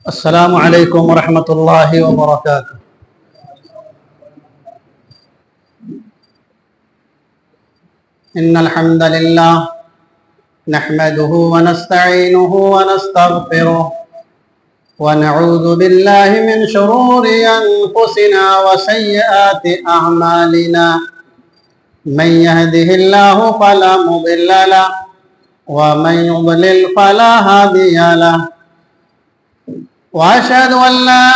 السلام علیکم ورحمۃ اللہ وبرکاتہ۔ ان الحمد للہ نحمده ونستعینه ونستغفره ونعوذ باللہ من شرور انفسنا وسیئات اعمالنا من يهده الله فلا مضل له ومن يضلل فلا هادي له وأشهد أن لا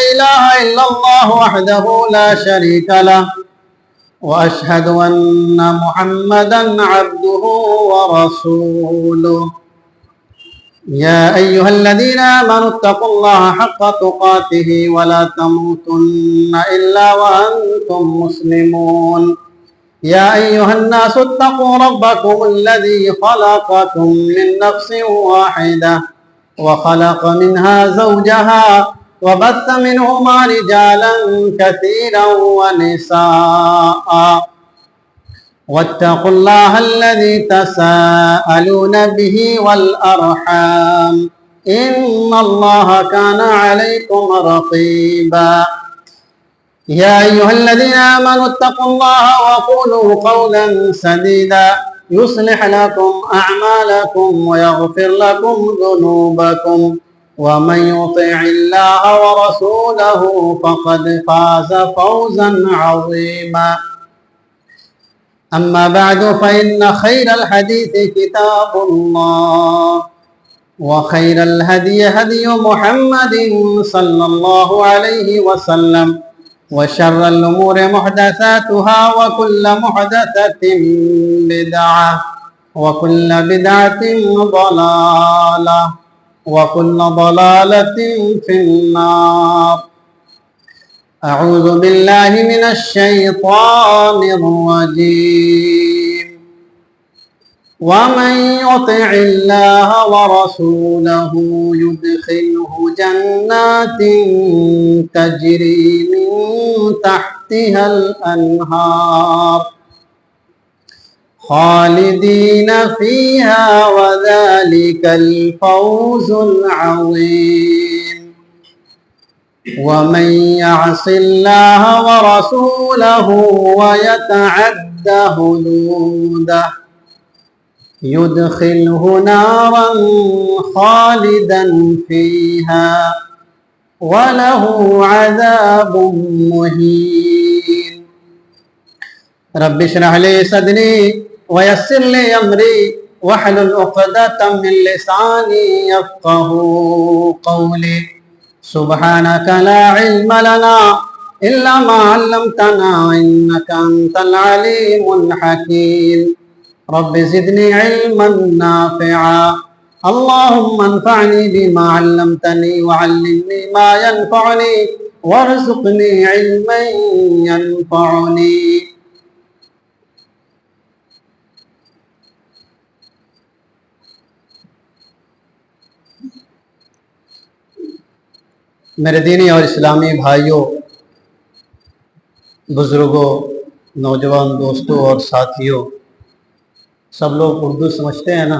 إله إلا الله وحده لا شريك له وأشهد أن محمدا عبده ورسوله يا أيها الذين آمنوا اتقوا الله حق تقاته ولا تموتن إلا وأنتم مسلمون يا أيها الناس اتقوا ربكم الذي خلقكم من نفس واحدة وخلق منها زوجها وبث منهما رجالا كثيرا ونساء واتقوا الله الذي تساءلون به والأرحام إن الله كان عليكم رقيبا يا أيها الذين آمنوا اتقوا الله وقولوا قولا سديدا يصلح لكم أعمالكم ويغفر لكم ذنوبكم ومن يطع الله ورسوله فقد فاز فوزا عظيما أما بعد فإن خير الحديث كتاب الله وخير الهدي هدي محمد صلى الله عليه وسلم وشر الأمور محدثاتها وكل محدثة بدعة وكل بدعة ضلالة وكل ضلالة في النار أعوذ بالله من الشيطان الرجيم ومن يطع الله ورسوله يدخله جنات تجري من تحتها الأنهار خالدين فيها وذلك الفوز العظيم ومن يعص الله ورسوله ويتعد حدوده يدخله نارا خالدا فيها وله عذاب مهين رب اشرح لي صدري ويسر لي أمري واحلل عقدة من لساني يفقهوا قولي سبحانك لا علم لنا إلا ما علمتنا إنك أنت العليم الحكيم رب زدني علما نافعا اللهم انفعني بما علمتني وعلمني ما ينفعني وارزقني علما ينفعني۔ میرے دینی اور اسلامی بھائیوں، بزرگوں، نوجوان دوستوں اور ساتھیوں، سب لوگ اردو سمجھتے ہیں نا؟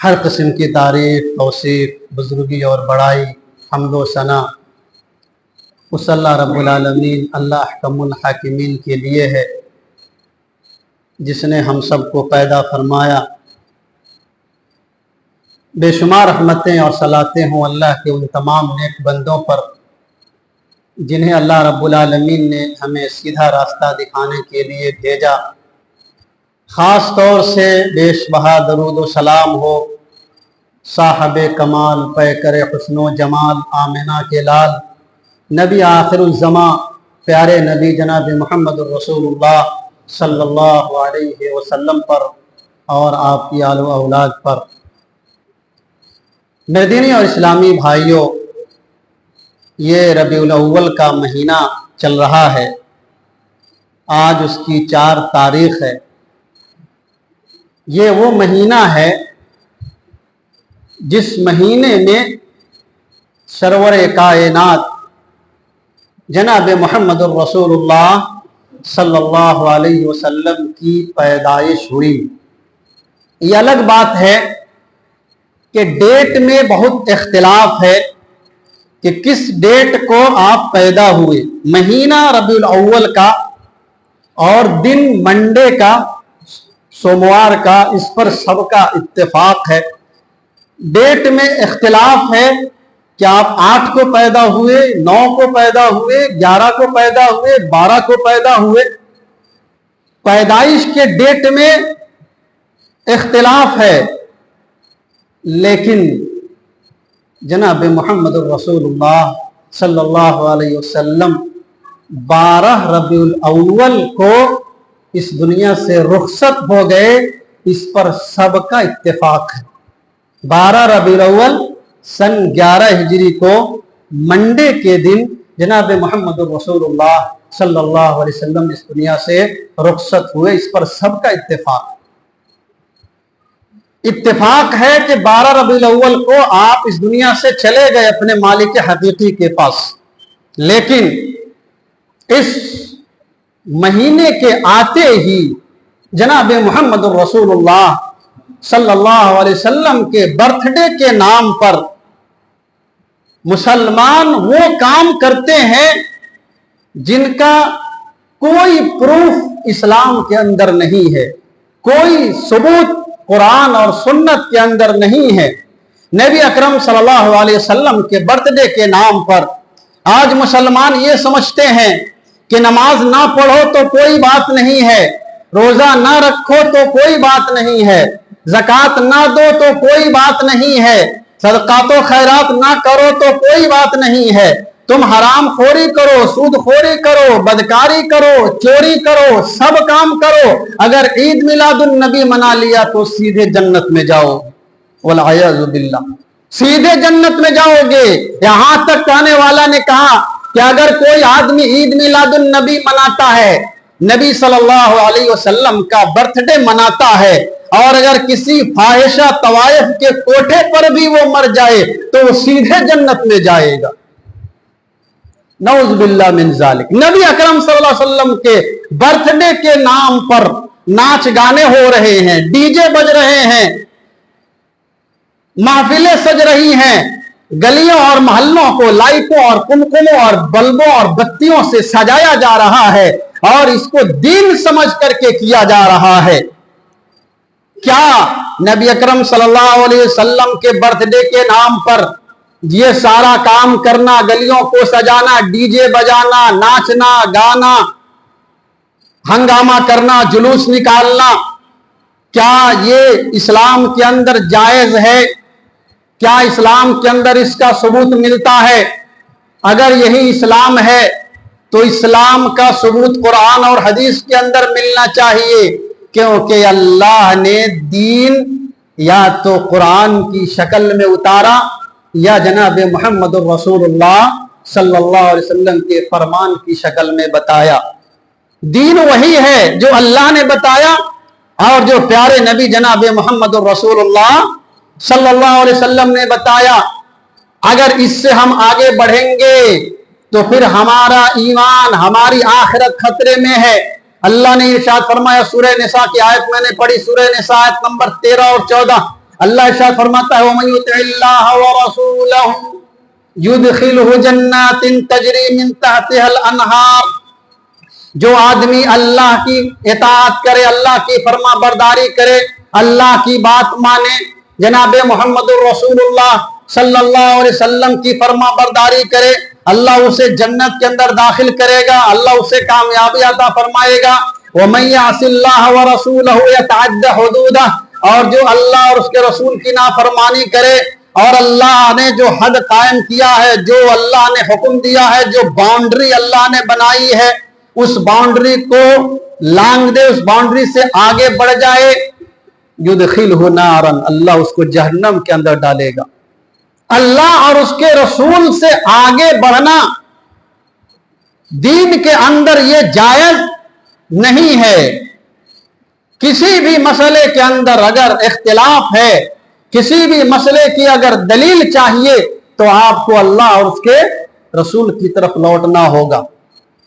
ہر قسم کی تعریف، توصیف، بزرگی اور بڑائی، حمد و ثنا اس اللہ رب العالمین، اللہ احکم الحاکمین کے لیے ہے، جس نے ہم سب کو پیدا فرمایا۔ بے شمار رحمتیں اور صلاتیں ہوں اللہ کے ان تمام نیک بندوں پر جنہیں اللہ رب العالمین نے ہمیں سیدھا راستہ دکھانے کے لیے بھیجا۔ خاص طور سے بیش بہا درود و سلام ہو صاحب کمال، پیکر حسن و جمال، آمنہ کے لال، نبی آخر الزماں، پیارے نبی جناب محمد الرسول اللہ صلی اللہ علیہ وسلم پر اور آپ کی آل و اولاد پر۔ میرے دینی اور اسلامی بھائیوں، یہ ربیع الاول کا مہینہ چل رہا ہے، آج اس کی 4 تاریخ ہے۔ یہ وہ مہینہ ہے جس مہینے میں سرور کائنات جناب محمد الرسول اللہ صلی اللہ علیہ وسلم کی پیدائش ہوئی۔ یہ الگ بات ہے کہ ڈیٹ میں بہت اختلاف ہے کہ کس ڈیٹ کو آپ پیدا ہوئے، مہینہ ربیع الاول کا اور دن منڈے کا، سوموار کا، اس پر سب کا اتفاق ہے۔ ڈیٹ میں اختلاف ہے کہ آپ 8 کو پیدا ہوئے، 9 کو پیدا ہوئے، 11 کو پیدا ہوئے، 12 کو پیدا ہوئے۔ پیدائش کے ڈیٹ میں اختلاف ہے، لیکن جناب محمد الرسول اللہ صلی اللہ علیہ وسلم 12 ربیع الاول کو اس دنیا سے رخصت ہو گئے، اس پر سب کا اتفاق ہے۔ 12 ربیع الاول سن 11 ہجری کو منڈے کے دن جناب محمد الرسول اللہ صلی اللہ علیہ وسلم اس دنیا سے رخصت ہوئے، اس پر سب کا اتفاق ہے کہ 12 ربیع الاول کو آپ اس دنیا سے چلے گئے اپنے مالک حقیقی کے پاس، لیکن اس مہینے کے آتے ہی جناب محمد الرسول اللہ صلی اللہ علیہ وسلم کے برتھ ڈے کے نام پر مسلمان وہ کام کرتے ہیں جن کا کوئی پروف اسلام کے اندر نہیں ہے، کوئی ثبوت قرآن اور سنت کے اندر نہیں ہے۔ نبی اکرم صلی اللہ علیہ وسلم کے برتھ ڈے کے نام پر آج مسلمان یہ سمجھتے ہیں کہ نماز نہ پڑھو تو کوئی بات نہیں ہے، روزہ نہ رکھو تو کوئی بات نہیں ہے، زکوٰۃ نہ دو تو کوئی بات نہیں ہے، صدقات و خیرات نہ کرو تو کوئی بات نہیں ہے، تم حرام خوری کرو، سود خوری کرو، بدکاری کرو، چوری کرو، سب کام کرو، اگر عید میلاد النبی منا لیا تو سیدھے جنت میں جاؤ، والعیاذ باللہ سیدھے جنت میں جاؤ گے۔ یہاں تک کہنے والا نے کہا کہ اگر کوئی آدمی عید میلاد النبی مناتا ہے، نبی صلی اللہ علیہ وسلم کا برتھ ڈے مناتا ہے، اور اگر کسی فاحشہ طوائف کے کوٹھے پر بھی وہ مر جائے تو وہ سیدھے جنت میں جائے گا، نعوذ باللہ من ذالک۔ نبی اکرم صلی اللہ علیہ وسلم کے برتھ ڈے کے نام پر ناچ گانے ہو رہے ہیں، ڈی جے بج رہے ہیں، محفلیں سج رہی ہیں، گلیوں اور محلوں کو لائٹوں اور کمکموں اور بلبوں اور بتیوں سے سجایا جا رہا ہے، اور اس کو دین سمجھ کر کے کیا جا رہا ہے۔ کیا نبی اکرم صلی اللہ علیہ وسلم کے برتھ ڈے کے نام پر یہ سارا کام کرنا، گلیوں کو سجانا، ڈی جے بجانا، ناچنا گانا، ہنگامہ کرنا، جلوس نکالنا، کیا یہ اسلام کے اندر جائز ہے؟ کیا اسلام کے اندر اس کا ثبوت ملتا ہے؟ اگر یہی اسلام ہے تو اسلام کا ثبوت قرآن اور حدیث کے اندر ملنا چاہیے، کیونکہ اللہ نے دین یا تو قرآن کی شکل میں اتارا یا جناب محمد الرسول اللہ صلی اللہ علیہ وسلم کے فرمان کی شکل میں بتایا۔ دین وہی ہے جو اللہ نے بتایا اور جو پیارے نبی جناب محمد الرسول اللہ صلی اللہ علیہ وسلم نے بتایا۔ اگر اس سے ہم آگے بڑھیں گے تو پھر ہمارا ایمان، ہماری آخرت خطرے میں ہے۔ اللہ نے ارشاد فرمایا، سورہ نساء کی آیت میں نے پڑھی، سورہ نساء آیت نمبر 13 اور 14، اللہ ارشاد فرماتا ہے وَمَن يُطِعِ اللَّهَ وَرَسُولَهُ يُدْخِلْهُ جَنَّاتٍ تَجْرِي مِن تَحْتِهَا الْأَنْهَارُ، جو آدمی اللہ کی اطاعت کرے، اللہ کی فرما برداری کرے، اللہ کی بات مانے، جناب محمد الرسول اللہ صلی اللہ علیہ وسلم کی فرما برداری کرے، اللہ اسے جنت کے اندر داخل کرے گا، اللہ اسے کامیابی عطا فرمائے گا۔ وَمَن يَعْصِ اللَّهَ وَرَسُولَهُ يَتَعَدَّ حُدُودَهُ، اور جو اللہ اور اس کے رسول کی نافرمانی کرے اور اللہ نے جو حد قائم کیا ہے، جو اللہ نے حکم دیا ہے، جو باؤنڈری اللہ نے بنائی ہے، اس باؤنڈری کو لانگ دے، اس باؤنڈری سے آگے بڑھ جائے، یدخلہ نارا، اللہ اس کو جہنم کے اندر ڈالے گا۔ اللہ اور اس کے رسول سے آگے بڑھنا دین کے اندر یہ جائز نہیں ہے۔ کسی بھی مسئلے کے اندر اگر اختلاف ہے، کسی بھی مسئلے کی اگر دلیل چاہیے تو آپ کو اللہ اور اس کے رسول کی طرف لوٹنا ہوگا۔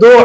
2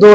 2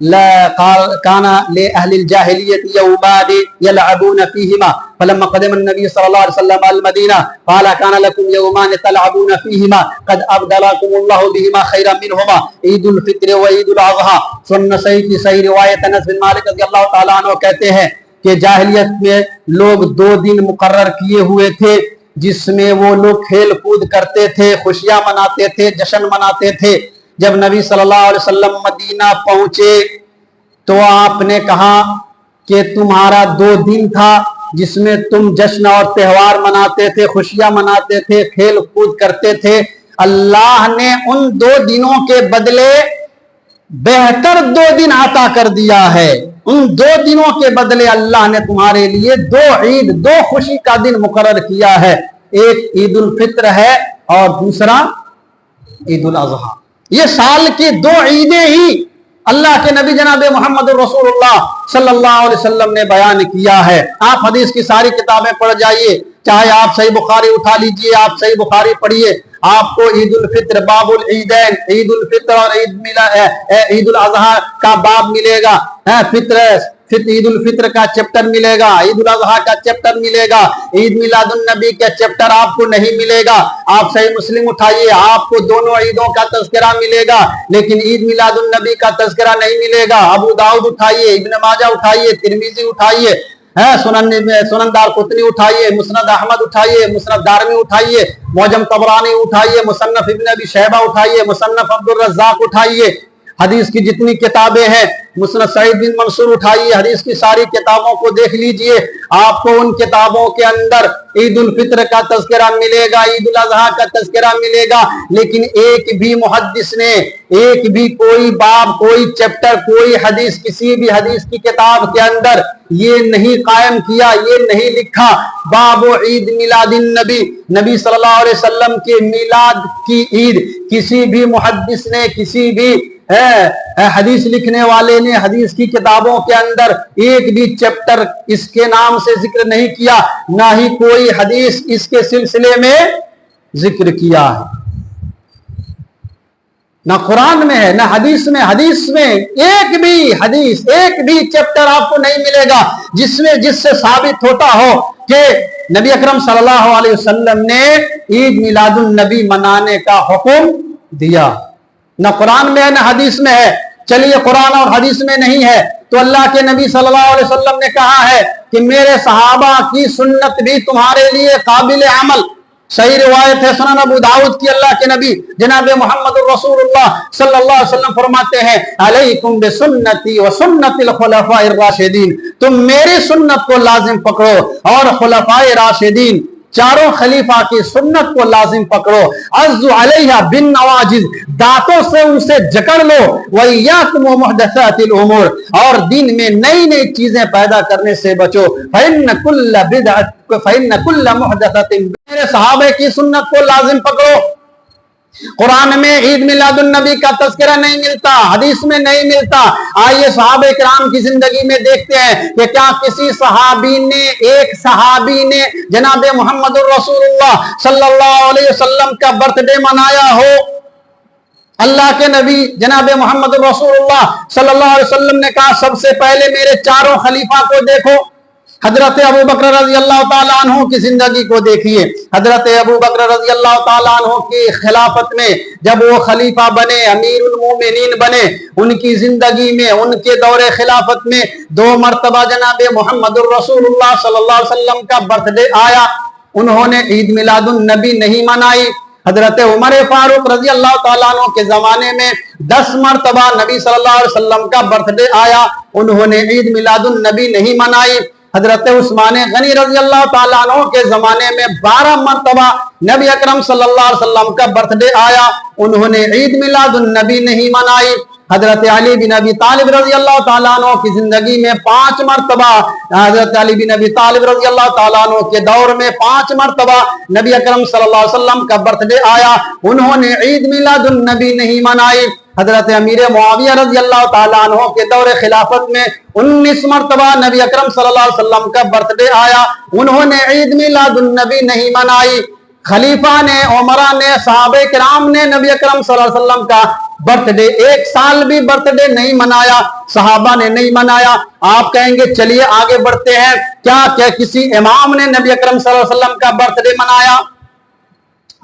كان لأهل الجاهلية يومان يلعبون فيهما فلما قدم النبي صلى الله عليه وسلم المدينة قال كان لكم يومان تلعبون فيهما قد أبدلكم الله بهما خيرا منهما عيد الفطر وعيد الأضحى. سنن صحیح کی صحیح روایت انس بن مالک رضی اللہ تعالیٰ عنہ کہتے ہیں کہ جاہلیت میں لوگ 2 دن مقرر کیے ہوئے تھے جس میں وہ لوگ کھیل کود کرتے تھے، خوشیاں مناتے تھے، جشن مناتے تھے. جب نبی صلی اللہ علیہ وسلم مدینہ پہنچے تو آپ نے کہا کہ تمہارا 2 دن تھا جس میں تم جشن اور تہوار مناتے تھے، خوشیاں مناتے تھے، کھیل کود کرتے تھے. اللہ نے ان 2 دنوں کے بدلے بہتر 2 دن عطا کر دیا ہے. ان 2 دنوں کے بدلے اللہ نے تمہارے لیے 2 عید، 2 خوشی کا دن مقرر کیا ہے. ایک عید الفطر ہے اور دوسرا عید الاضحیٰ. یہ سال کی 2 عیدیں ہی اللہ کے نبی جناب محمد رسول اللہ صلی اللہ علیہ وسلم نے بیان کیا ہے. آپ حدیث کی ساری کتابیں پڑھ جائیے، چاہے آپ صحیح بخاری اٹھا لیجئے، آپ صحیح بخاری پڑھیے، آپ کو عید الفطر، باب العیدین، عید الفطر اور عید الاضحیٰ کا باب ملے گا. عید الفطر کا چیپٹر ملے گا، عید الاضحیٰ کا چیپٹر ملے گا، عید میلاد النبی کا چیپٹر آپ کو نہیں ملے گا. آپ صحیح مسلم اٹھائیے، آپ کو دونوں عیدوں کا تذکرہ ملے گا لیکن عید میلاد النبی کا تذکرہ نہیں ملے گا. ابو داؤد اٹھائیے، ابن ماجہ اٹھائیے، ترمذی اٹھائیے، سنن دارقطنی اٹھائیے، مسند احمد اٹھائیے، مسند دارمی اٹھائیے، معجم طبرانی اٹھائیے، مصنف ابن ابی شیبہ اٹھائیے، مصنف عبد الرزاق اٹھائیے. حدیث کی جتنی کتابیں ہیں، مسند سعید بن منصور اٹھائیے، حدیث کی ساری کتابوں کو دیکھ لیجئے. آپ کو ان کتابوں کے اندر عید الفطر کا تذکرہ ملے گا، عید الاضحیٰ کا تذکرہ ملے گا، لیکن ایک بھی محدث نے، ایک بھی کوئی باب، کوئی چیپٹر، کوئی حدیث، کسی بھی حدیث کی کتاب کے اندر یہ نہیں قائم کیا، یہ نہیں لکھا باب عید میلاد النبی، نبی صلی اللہ علیہ وسلم کے میلاد کی عید. کسی بھی محدث نے، کسی بھی حدیث لکھنے والے نے حدیث کی کتابوں کے اندر ایک بھی چیپٹر اس کے نام سے ذکر نہیں کیا، نہ ہی کوئی حدیث اس کے سلسلے میں ذکر کیا ہے. نہ قرآن میں ہے، نہ حدیث میں. حدیث میں ایک بھی حدیث، ایک بھی چیپٹر آپ کو نہیں ملے گا جس سے ثابت ہوتا ہو کہ نبی اکرم صلی اللہ علیہ وسلم نے عید میلاد النبی منانے کا حکم دیا. نہ قرآن میں ہے، نہ حدیث میں ہے. چلیے قرآن اور حدیث میں نہیں ہے تو اللہ کے نبی صلی اللہ علیہ وسلم نے کہا ہے کہ میرے صحابہ کی سنت بھی تمہارے لیے قابل عمل. صحیح روایت ہے سنن ابو داؤد کی، اللہ کے نبی جناب محمد رسول اللہ صلی اللہ علیہ وسلم فرماتے ہیں علیکم بسنتی و سنت الخلفاء الراشدین، تم میری سنت کو لازم پکڑو اور خلفاء راشدین، چاروں خلیفہ کی سنت کو لازم پکڑو. عضو علیہا بالنواجذ، دانتوں سے اسے جکڑ لو. وَإِيَّاكُمْ وَمُحْدَثَاتِ الْأُمُورِ، اور دین میں نئی نئی چیزیں پیدا کرنے سے بچو. فَإِنَّ كُلَّ مُحْدَثَةٍ، میرے صحابہ کی سنت کو لازم پکڑو. قرآن میں عید میلاد النبی کا تذکرہ نہیں ملتا، حدیث میں نہیں ملتا. آئیے صحابہ کرام کی زندگی میں دیکھتے ہیں کہ کیا کسی صحابی نے، ایک صحابی نے جناب محمد رسول اللہ صلی اللہ علیہ وسلم کا برتھ ڈے منایا ہو؟ اللہ کے نبی جناب محمد رسول اللہ صلی اللہ علیہ وسلم نے کہا سب سے پہلے میرے چاروں خلیفہ کو دیکھو. حضرت ابو بکر رضی اللہ تعالیٰ عنہ کی زندگی کو دیکھیے. حضرت ابو بکر رضی اللہ تعالیٰ عنہ کی خلافت میں جب وہ خلیفہ بنے، امیر المومنین بنے، ان کی زندگی میں، ان کے دور خلافت میں 2 مرتبہ جناب محمد الرسول اللہ صلی اللہ علیہ وسلم کا برتھ ڈے آیا. انہوں نے عید میلاد النبی نہیں منائی. حضرت عمر فاروق رضی اللہ تعالیٰ عنہ کے زمانے میں 10 مرتبہ نبی صلی اللہ علیہ وسلم کا برتھ ڈے آیا، انہوں نے عید میلاد النبی نہیں منائی. حضرت عثمان غنی رضی اللہ تعالیٰ عنہ کے زمانے میں 12 مرتبہ نبی اکرم صلی اللہ علیہ وسلم کا برتھ ڈے آیا، انہوں نے عید میلاد النبی نہیں منائی. حضرت علی بن ابی طالب رضی اللہ تعالیٰ عنہ کی زندگی میں 5 مرتبہ، حضرت علی بن ابی طالب رضی اللہ تعالیٰ عنہ کے دور میں 5 مرتبہ نبی اکرم صلی اللہ علیہ وسلم کا برتھ ڈے آیا، انہوں نے عید میلاد النبی نہیں منائی. حضرت امیر معاویہ رضی اللہ تعالیٰ عنہ کے دور خلافت میں 19 مرتبہ نبی اکرم صلی اللہ علیہ وسلم کا برتھ ڈے آیا، انہوں نے عید میلاد النبی نہیں منائی. خلیفہ نے، عمرہ نے، صحابہ کرام نے نبی اکرم صلی اللہ علیہ وسلم کا برتھ ڈے، ایک سال بھی برتھ ڈے نہیں منایا، صحابہ نے نہیں منایا۔ آپ کہیں گے چلیے آگے بڑھتے ہیں، کیا کسی امام نے نبی اکرم صلی اللہ علیہ وسلم کا برتھ ڈے منایا؟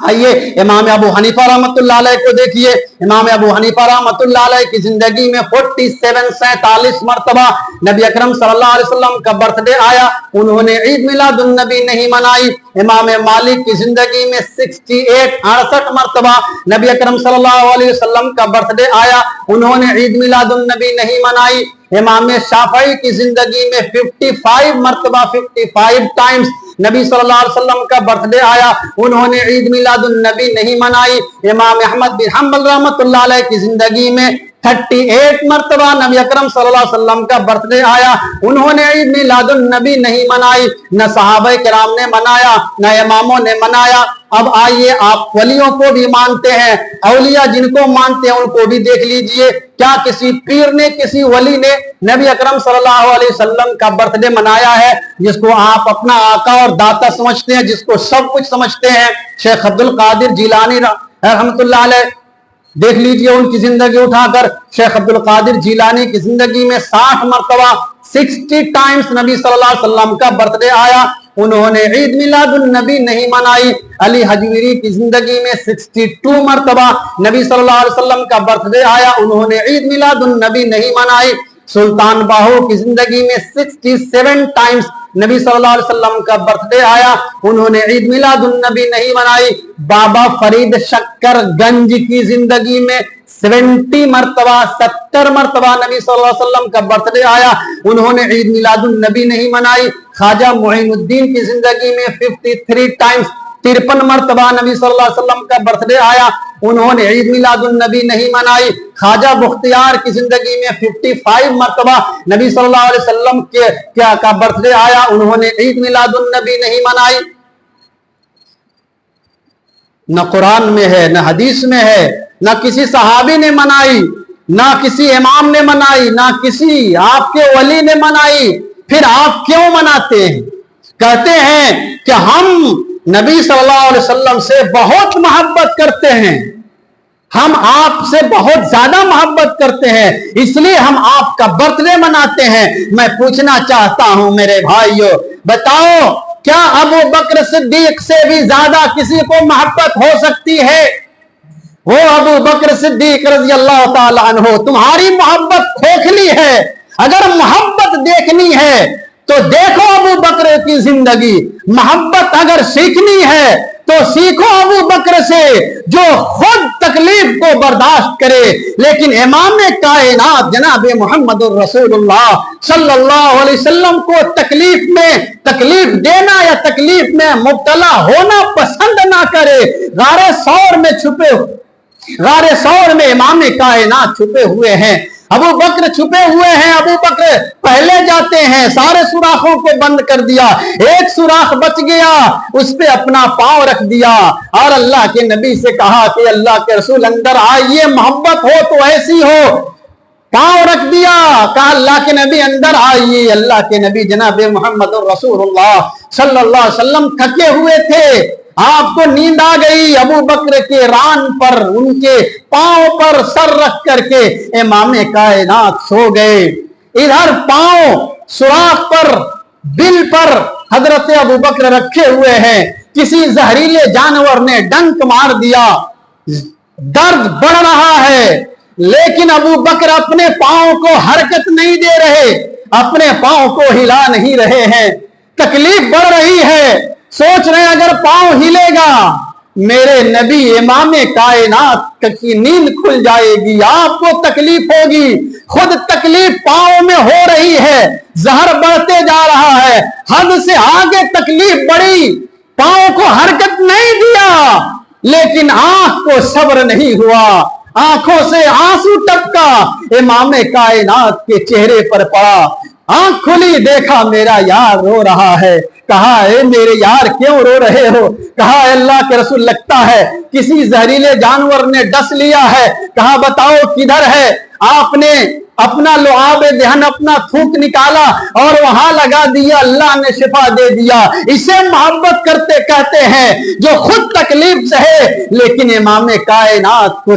آئیے امام ابو حنیفہ رحمۃ اللہ علیہ کو دیکھیے، امام ابو حنیفہ رحمۃ اللہ علیہ کی زندگی میں 47 مرتبہ نبی اکرم صلی اللہ علیہ وسلم کا برتھ ڈے آیا، انہوں نے عید میلاد النبی نہیں منائی۔ امام مالک کی زندگی میں 68 مرتبہ نبی اکرم صلی اللہ علیہ وسلم کا برتھ ڈے آیا، انہوں نے عید میلاد النبی نہیں منائی۔ امام شافعی کی زندگی میں 55 مرتبہ 55 ٹائمز نبی صلی اللہ علیہ وسلم کا برتھ ڈے آیا، انہوں نے عید میلاد النبی نہیں منائی۔ امام احمد بن حنبل رحمۃ اللہ علیہ کی زندگی میں 38 مرتبہ نبی اکرم صلی اللہ علیہ وسلم کا برتھ ڈے آیا، انہوں نے عید میلاد النبی نہیں منائی، نہ صحابہ کرام نے منایا نہ اماموں نے منایا۔ اب آئیے آپ ولیوں کو بھی مانتے ہیں، اولیاء جن کو مانتے ہیں ان کو بھی دیکھ لیجئے، کیا کسی پیر نے کسی ولی نے نبی اکرم صلی اللہ علیہ وسلم کا برتھ ڈے منایا ہے؟ جس کو آپ اپنا آقا اور داتا سمجھتے ہیں، جس کو سب کچھ سمجھتے ہیں، شیخ عبد القادر جیلانی رحمۃ اللہ علیہ، دیکھ لیجئے ان کی زندگی اٹھا کر، شیخ عبد القادر جیلانی کی زندگی میں 60 مرتبہ 60 ٹائمز نبی صلی اللہ علیہ وسلم کا برتھ ڈے آیا، انہوں نے عید میلاد النبی نہیں منائی۔ علی حجویری کی زندگی میں 62 مرتبہ نبی صلی اللہ علیہ وسلم کا برتھ ڈے آیا، انہوں نے عید میلاد النبی نہیں منائی۔ سلطان باہو کی زندگی میں 67 ٹائمز نبی صلی اللہ علیہ وسلم کا برتھ ڈے آیا، انہوں نے عید میلاد النبی نہیں منائی۔ بابا فرید شکر گنج کی زندگی میں 70 مرتبہ 70 مرتبہ نبی صلی اللہ علیہ وسلم کا برتھ ڈے آیا، انہوں نے عید میلاد النبی نہیں منائی۔ خواجہ معین الدین کی زندگی میں 53 ٹائمز 53 مرتبہ نبی صلی اللہ علیہ وسلم کا برتھ ڈے آیا، انہوں نے عید میلاد النبی نہیں منائی۔ خواجہ بختیار کی زندگی میں 55 مرتبہ نبی صلی اللہ علیہ وسلم کا برتھ ڈے آیا، انہوں نے عید میلاد النبی نہیں منائی۔ نہ قرآن میں ہے، نہ حدیث میں ہے، نہ کسی صحابی نے منائی، نہ کسی امام نے منائی، نہ کسی آپ کے ولی نے منائی، پھر آپ کیوں مناتے ہیں؟ کہتے ہیں کہ ہم نبی صلی اللہ علیہ وسلم سے بہت محبت کرتے ہیں، ہم آپ سے بہت زیادہ محبت کرتے ہیں، اس لیے ہم آپ کا برتھ ڈے مناتے ہیں۔ میں پوچھنا چاہتا ہوں میرے بھائیو، بتاؤ کیا ابو بکر صدیق سے بھی زیادہ کسی کو محبت ہو سکتی ہے؟ وہ ابو بکر صدیق رضی اللہ تعالیٰ عنہ تمہاری محبت کھوکھلی ہے۔ اگر محبت دیکھنی ہے تو دیکھو ابو بکر کی زندگی، محبت اگر سیکھنی ہے تو سیکھو ابو بکر سے جو خود تکلیف کو برداشت کرے، لیکن امام کائنات جناب محمد الرسول اللہ صلی اللہ علیہ وسلم کو تکلیف دینا یا تکلیف میں مبتلا ہونا پسند نہ کرے۔ غار ثور میں امام کائنات چھپے ہوئے ہیں، ابو بکر چھپے ہوئے ہیں، ابو بکر پہلے جاتے ہیں، سارے سوراخوں کو بند کر دیا، ایک سوراخ بچ گیا، اس پہ اپنا پاؤں رکھ دیا اور اللہ کے نبی سے کہا کہ اللہ کے رسول اندر آئیے، محبت ہو تو ایسی ہو، پاؤں رکھ دیا، کہا اللہ کے نبی اندر آئیے۔ اللہ کے نبی جناب محمد رسول اللہ صلی اللہ علیہ وسلم تھکے ہوئے تھے، آپ کو نیند آ گئی، ابو بکر کے ران پر ان کے پاؤں پر سر رکھ کر کے امام کائنات سو گئے۔ ادھر پاؤں سوراخ پر بل پر حضرت ابو بکر رکھے ہوئے ہیں، کسی زہریلے جانور نے ڈنک مار دیا، درد بڑھ رہا ہے، لیکن ابو بکر اپنے پاؤں کو حرکت نہیں دے رہے، اپنے پاؤں کو ہلا نہیں رہے ہیں، تکلیف بڑھ رہی ہے، سوچ رہے اگر پاؤں ہلے گا میرے نبی امام کائنات کی نیند کھل جائے گی، آپ کو تکلیف ہوگی، خود تکلیف پاؤں میں ہو رہی ہے، زہر بڑھتے جا رہا ہے، حد سے آگے تکلیف بڑھی، پاؤں کو حرکت نہیں دیا، لیکن آنکھ کو صبر نہیں ہوا، آنکھوں سے آنسو ٹپکا، امام کائنات کے چہرے پر پڑا، آنکھ کھلی، دیکھا میرا یار رو رہا ہے، کہا اے میرے یار کیوں رو رہے ہو؟ کہا اے اللہ کے رسول لگتا ہے کسی زہریلے جانور نے ڈس لیا ہے۔ کہا بتاؤ کدھر ہے؟ آپ نے اپنا لعاب دہن اپنا تھوک نکالا اور وہاں لگا دیا، اللہ نے شفا دے دیا۔ اسے محبت کرتے کہتے ہیں جو خود تکلیف سہے، لیکن امام کائنات کو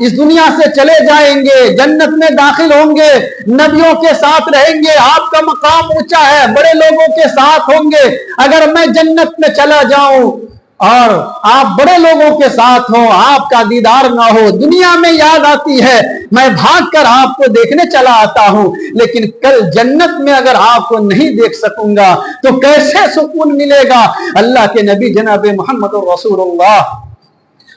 اس دنیا سے چلے جائیں گے, جنت میں داخل ہوں گے, نبیوں کے ساتھ رہیں گے, آپ کا مقام اونچا ہے, بڑے لوگوں کے ساتھ ہوں گے. اگر میں جنت میں چلا جاؤں اور آپ بڑے لوگوں کے ساتھ ہوں, آپ کا دیدار نہ ہو, دنیا میں یاد آتی ہے, میں بھاگ کر آپ کو دیکھنے چلا آتا ہوں, لیکن کل جنت میں اگر آپ کو نہیں دیکھ سکوں گا تو کیسے سکون ملے گا. اللہ کے نبی جناب محمد رسول اللہ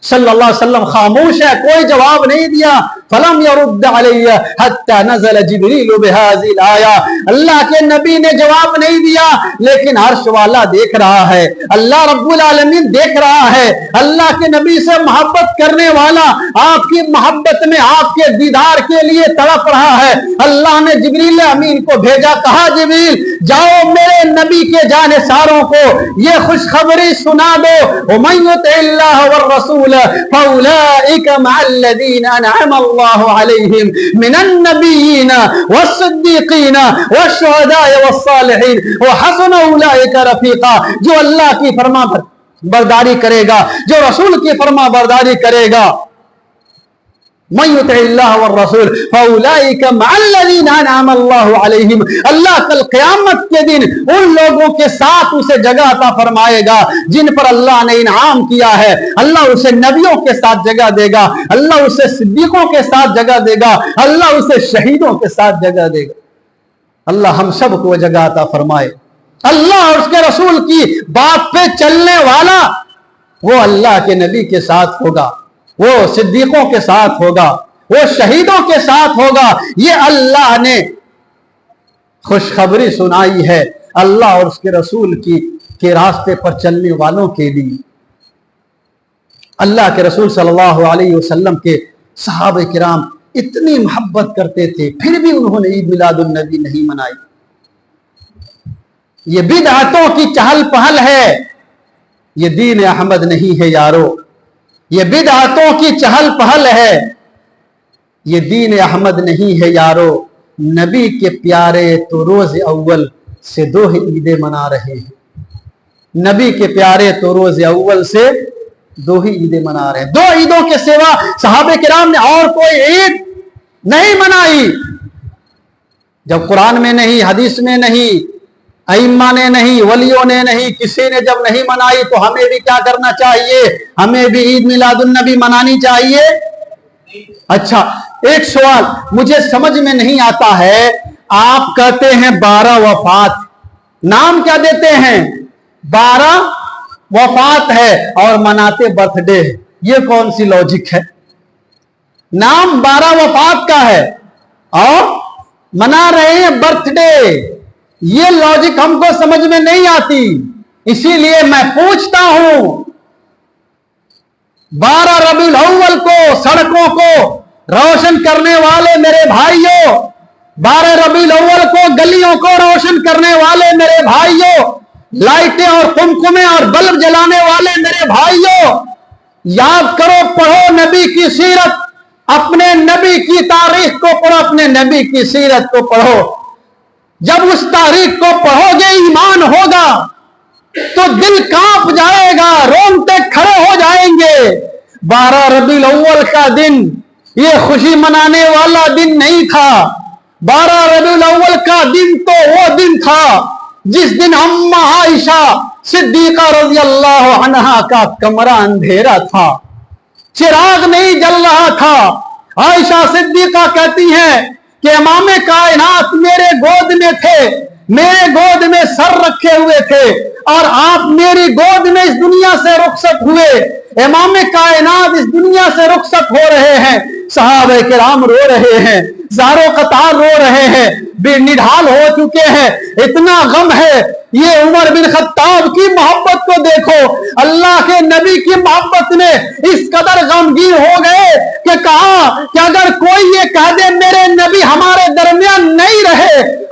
صلی اللہ علیہ وسلم خاموش ہے, کوئی جواب نہیں دیا. فلم يرد علیہ حتی نزل جبریل بهذه الآیہ, اللہ کے نبی نے جواب نہیں دیا, لیکن عرش والا دیکھ رہا ہے, اللہ رب العالمین دیکھ رہا ہے. اللہ کے نبی سے محبت کرنے والا آپ کی محبت میں آپ کے دیدار کے لیے تڑپ رہا ہے. اللہ نے جبریل امین کو بھیجا, کہا جبریل جاؤ میرے نبی کے جانثاروں کو یہ خوشخبری سنا دو, ومن یطع اللہ والرسول فاولئک مع الذین انعم اللہ علیہم من النبیین والصدیقین والشہداء والصالحین وحسن اولئک رفیقا. جو اللہ کی فرما برداری کرے گا, جو رسول کی فرما برداری کرے گا, من یطع اللہ والرسول فاولئک مع الذین انعم اللہ علیہم, اللہ کل قیامت کے دن ان لوگوں کے ساتھ اسے جگہ عطا فرمائے گا جن پر اللہ نے انعام کیا ہے. اللہ اسے نبیوں کے ساتھ جگہ دے گا, اللہ اسے صدیقوں کے ساتھ جگہ دے گا, اللہ اسے شہیدوں کے ساتھ جگہ دے گا. اللہ ہم سب کو جگہ عطا فرمائے. اللہ اور اس کے رسول کی بات پہ چلنے والا وہ اللہ کے نبی کے ساتھ ہوگا, وہ صدیقوں کے ساتھ ہوگا, وہ شہیدوں کے ساتھ ہوگا. یہ اللہ نے خوشخبری سنائی ہے اللہ اور اس کے رسول کے راستے پر چلنے والوں کے لیے. اللہ کے رسول صلی اللہ علیہ وسلم کے صحابہ کرام اتنی محبت کرتے تھے, پھر بھی انہوں نے عید میلاد النبی نہیں منائی. یہ بدعتوں کی چہل پہل ہے, یہ دین احمد نہیں ہے یارو. یہ بدعتوں کی چہل پہل ہے, یہ دین احمد نہیں ہے یارو. نبی کے پیارے تو روز اول سے 2 عیدیں منا رہے ہیں. نبی کے پیارے تو روز اول سے 2 ہی عیدیں منا رہے ہیں. 2 عیدوں کے سوا صحابہ کرام نے اور کوئی عید نہیں منائی. جب قرآن میں نہیں, حدیث میں نہیں, ائمہ نے نہیں, ولیوں نے نہیں, کسی نے جب نہیں منائی تو ہمیں بھی کیا کرنا چاہیے؟ ہمیں بھی عید میلاد النبی منانی چاہیے. اچھا ایک سوال مجھے سمجھ میں نہیں آتا ہے, آپ کہتے ہیں 12 وفات, نام کیا دیتے ہیں؟ 12 وفات ہے اور مناتے برتھ ڈے. یہ کون سی لاجک ہے؟ نام 12 وفات کا ہے اور منا رہے ہیں برتھ ڈے. یہ لاجک ہم کو سمجھ میں نہیں آتی, اسی لیے میں پوچھتا ہوں. 12 ربیع الاول کو سڑکوں کو روشن کرنے والے میرے بھائیوں, 12 ربیع الاول کو گلیوں کو روشن کرنے والے میرے بھائیوں, لائٹیں اور قمقمے اور بلب جلانے والے میرے بھائیوں, یاد کرو, پڑھو نبی کی سیرت, اپنے نبی کی تاریخ کو پڑھو, اپنے نبی کی سیرت کو پڑھو. جب اس تاریخ کو پڑھو گے ایمان ہوگا تو دل کانپ جائے گا, رونگٹے کھڑے ہو جائیں گے. 12 ربیع الاول کا دن یہ خوشی منانے والا دن نہیں تھا. 12 ربیع الاول کا دن تو وہ دن تھا جس دن اماں عائشہ صدیقہ رضی اللہ عنہا کا کمرہ اندھیرا تھا, چراغ نہیں جل رہا تھا. عائشہ صدیقہ کہتی ہیں کہ امام کائنات میرے گود میں تھے, میرے گود میں سر رکھے ہوئے تھے اور آپ میری گود میں اس دنیا سے رخصت ہوئے. امام کائنات اس دنیا سے رخصت ہو رہے ہیں, صحابہ کرام رو رہے ہیں, زارو قطار رو رہے ہیں, بے نڈھال ہو چکے ہیں, اتنا غم ہے. یہ عمر بن خطاب کی محبت کو دیکھو, اللہ کے نبی کی محبت میں اس قدر غمگین ہو گئے کہ کہا کہ اگر کوئی یہ کہہ دے میرے نبی ہمارے درمیان نہیں رہے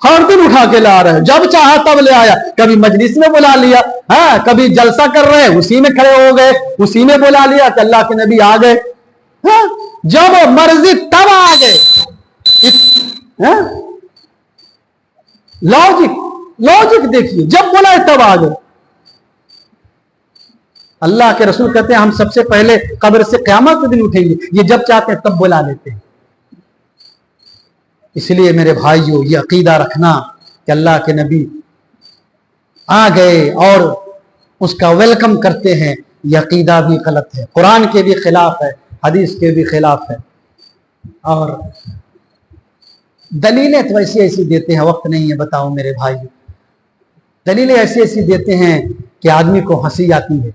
ہر دن اٹھا کے لا رہے، جب چاہا تب لے آیا، کبھی مجلس میں بلا لیا، ہاں کبھی جلسہ کر رہے ہیں اسی میں کھڑے ہو گئے، اسی میں بلا لیا کہ اللہ کے نبی آ گئے، ہاں جب مرضی تب آ گئے، لاجک دیکھیے، جب بولا ہے تب آ گئے۔ اللہ کے رسول کہتے ہیں ہم سب سے پہلے قبر سے قیامت کے دن اٹھیں گے، یہ جب چاہتے ہیں تب بلا لیتے ہیں۔ اس لیے میرے بھائیو یہ عقیدہ رکھنا کہ اللہ کے نبی آ گئے اور اس کا ویلکم کرتے ہیں، یہ عقیدہ بھی غلط ہے، قرآن کے بھی خلاف ہے، حدیث کے بھی خلاف ہے۔ اور دلیلیں تو ایسی ایسی دیتے ہیں، وقت نہیں ہے بتاؤں میرے بھائیو، دلیلیں ایسی ایسی دیتے ہیں کہ آدمی کو ہنسی آتی ہے۔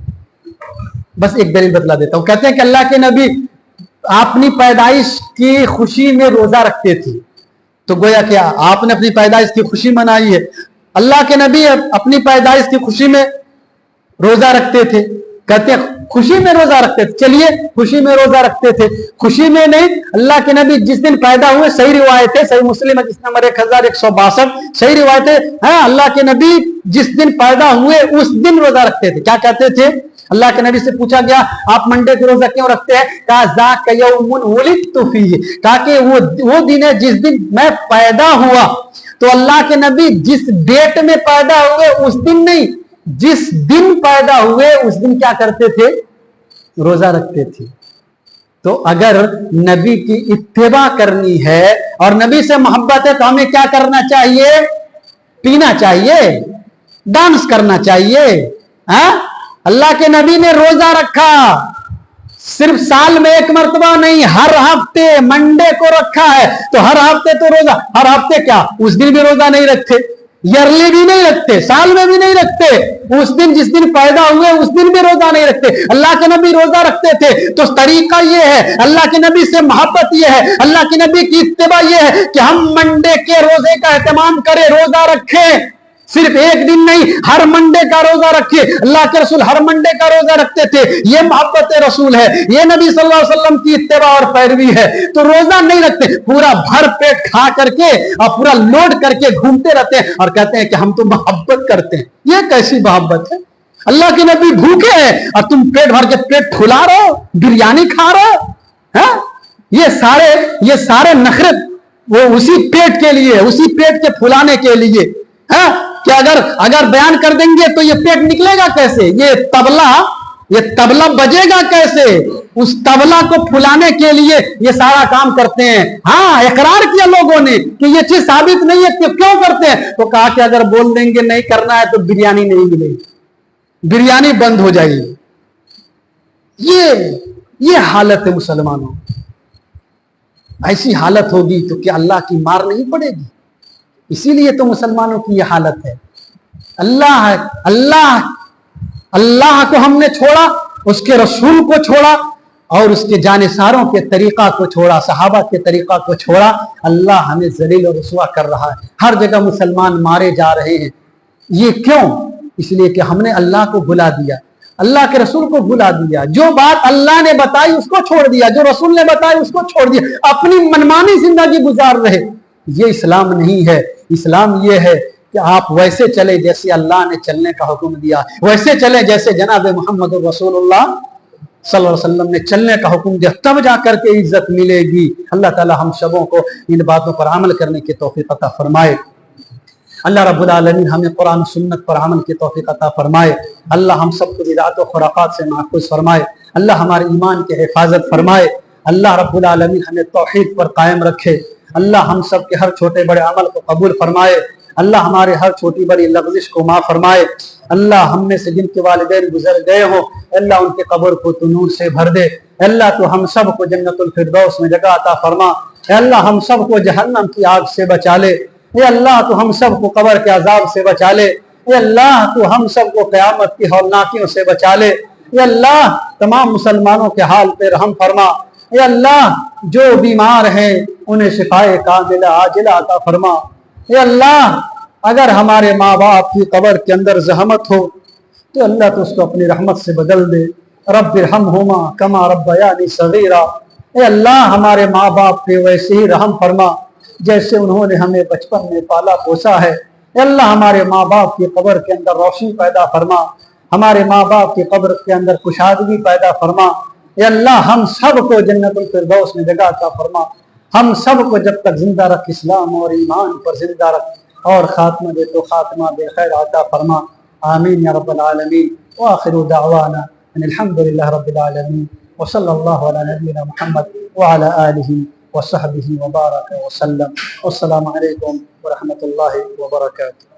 بس ایک دلیل بتلا دیتا ہوں، کہتے ہیں کہ اللہ کے نبی اپنی پیدائش کی خوشی میں روزہ رکھتے تھے، تو گویا کہ آپ نے اپنی پیدائش کی خوشی منائی ہے، اللہ کے نبی اپنی پیدائش کی خوشی میں روزہ رکھتے تھے، کہتے ہیں خوشی میں روزہ رکھتے تھے، چلیے خوشی میں روزہ رکھتے تھے، خوشی میں نہیں، اللہ کے نبی جس دن پیدا ہوئے، صحیح روایت ہے، صحیح مسلم حدیث نمبر 1162، صحیح روایت ہے، ہاں اللہ کے نبی جس دن پیدا ہوئے اس دن روزہ رکھتے تھے۔ کیا کہتے تھے؟ اللہ کے نبی سے پوچھا گیا آپ منڈے کو روزہ کیوں رکھتے ہیں؟ کہا ذاک یوم ولدت فیہ، کہا کہ وہ دن ہے جس دن میں پیدا ہوا۔ تو اللہ کے نبی جس ڈیٹ میں پیدا ہوئے اس دن نہیں، جس دن پیدا ہوئے اس دن کیا کرتے تھے؟ روزہ رکھتے تھے۔ تو اگر نبی کی اتباع کرنی ہے اور نبی سے محبت ہے تو ہمیں کیا کرنا چاہیے؟ پینا چاہیے، ڈانس کرنا چاہیے۔ اللہ کے نبی نے روزہ رکھا، صرف سال میں ایک مرتبہ نہیں، ہر ہفتے منڈے کو رکھا ہے، تو ہر ہفتے تو روزہ، ہر ہفتے کیا اس دن بھی روزہ نہیں رکھتے، ایئرلی بھی نہیں رکھتے، سال میں بھی نہیں رکھتے، اس دن جس دن پیدا ہوئے اس دن بھی روزہ نہیں رکھتے۔ اللہ کے نبی روزہ رکھتے تھے، تو طریقہ یہ ہے، اللہ کے نبی سے محبت یہ ہے، اللہ کے نبی کی اتباع یہ ہے کہ ہم منڈے کے روزے کا اہتمام کریں، روزہ رکھیں، صرف ایک دن نہیں، ہر منڈے کا روزہ رکھے۔ اللہ کے رسول ہر منڈے کا روزہ رکھتے تھے، یہ محبت رسول ہے، یہ نبی صلی اللہ علیہ وسلم کی اتباع اور پیروی ہے۔ تو روزہ نہیں رکھتے، پورا بھر پیٹ کھا کر کے اور پورا لوڈ کر کے گھومتے رہتے ہیں اور کہتے ہیں کہ ہم تو محبت کرتے ہیں۔ یہ کیسی محبت ہے؟ اللہ کے نبی بھوکے ہیں اور تم پیٹ بھر کے پیٹ پھلا رہے ہو، بریانی کھا رہے ہو۔ یہ سارے نخرت وہ اسی پیٹ کے لیے، اسی پیٹ کے پھلانے کے لیے، کہ اگر بیان کر دیں گے تو یہ پیٹ نکلے گا کیسے؟ یہ تبلہ بجے گا کیسے؟ اس تبلہ کو پھلانے کے لیے یہ سارا کام کرتے ہیں۔ ہاں اقرار کیا لوگوں نے کہ یہ چیز ثابت نہیں ہے کہ کیوں کرتے ہیں، تو کہا کہ اگر بول دیں گے نہیں کرنا ہے تو بریانی نہیں ملے گی، بریانی بند ہو جائے گی۔ یہ حالت ہے مسلمانوں، ایسی حالت ہوگی تو کیا اللہ کی مار نہیں پڑے گی؟ اسی لیے تو مسلمانوں کی یہ حالت ہے۔ اللہ کو ہم نے چھوڑا، اس کے رسول کو چھوڑا اور اس کے جانثاروں کے طریقہ کو چھوڑا، صحابہ کے طریقہ کو چھوڑا، اللہ ہمیں ذلیل و رسوا کر رہا ہے۔ ہر جگہ مسلمان مارے جا رہے ہیں۔ یہ کیوں؟ اس لیے کہ ہم نے اللہ کو بھلا دیا، اللہ کے رسول کو بھلا دیا، جو بات اللہ نے بتائی اس کو چھوڑ دیا، جو رسول نے بتائی اس کو چھوڑ دیا، اپنی منمانی زندگی گزار رہے۔ یہ اسلام نہیں ہے۔ اسلام یہ ہے کہ آپ ویسے چلے جیسے اللہ نے چلنے کا حکم دیا، ویسے چلے جیسے جناب محمد رسول اللہ صلی اللہ علیہ وسلم نے چلنے کا حکم دیا، تب جا کر کے عزت ملے گی۔ اللہ تعالی ہم سبوں کو ان باتوں پر عمل کرنے کی توفیق عطا فرمائے۔ اللہ رب العالمین ہمیں قرآن سنت پر عمل کی توفیق عطا فرمائے۔ اللہ ہم سب کو بدعات و خرافات سے محفوظ فرمائے۔ اللہ ہمارے ایمان کی حفاظت فرمائے۔ اللہ رب العالمین ہمیں توحید پر قائم رکھے۔ اللہ ہم سب کے ہر چھوٹے بڑے عمل کو قبول فرمائے۔ اللہ ہمارے ہر چھوٹی بڑی لغزش کو معاف فرمائے۔ اللہ ہم میں سے جن کے والدین گزر گئے ہوں، اللہ ان کے قبر کو تو نور سے بھر دے۔ اللہ تو ہم سب کو جنت الفردوس میں جگہ عطا فرما۔ اے اللہ ہم سب کو جہنم کی آگ سے بچا لے۔ اے اللہ تو ہم سب کو قبر کے عذاب سے بچا لے۔ اے اللہ تو ہم سب کو قیامت کی ہولناکیوں سے بچا لے۔ اے اللہ تمام مسلمانوں کے حال پہ رحم فرما۔ اے اللہ جو بیمار ہیں انہیں شفائے کاملہ عاجلہ عطا فرما۔ اے اللہ اگر ہمارے ماں باپ کی قبر کے اندر زحمت ہو تو اللہ تو اس کو اپنی رحمت سے بدل دے۔ رب ارحمہما کما ربیانی صغیرا۔ اے اللہ ہمارے ماں باپ پہ ویسے ہی رحم فرما جیسے انہوں نے ہمیں بچپن میں پالا پوسا ہے۔ اے اللہ ہمارے ماں باپ کی قبر کے اندر روشنی پیدا فرما، ہمارے ماں باپ کی قبر کے اندر کشادگی پیدا فرما۔ اے اللہ ہم سب کو جنت الفردوس میں جگہ عطا فرما، ہم سب کو جب تک زندہ رکھ اسلام اور ایمان پر زندہ رکھ، اور خاتمہ دے تو خاتمہ بے خیر عطا فرما، آمین یا رب العالمین۔ وآخر دعوانا ان الحمد للہ رب العالمین، وصلی اللہ علی نبینا محمد وعلی آلہ وصحبہ وبارک وسلم۔ والسلام علیکم ورحمۃ اللہ وبرکاتہ۔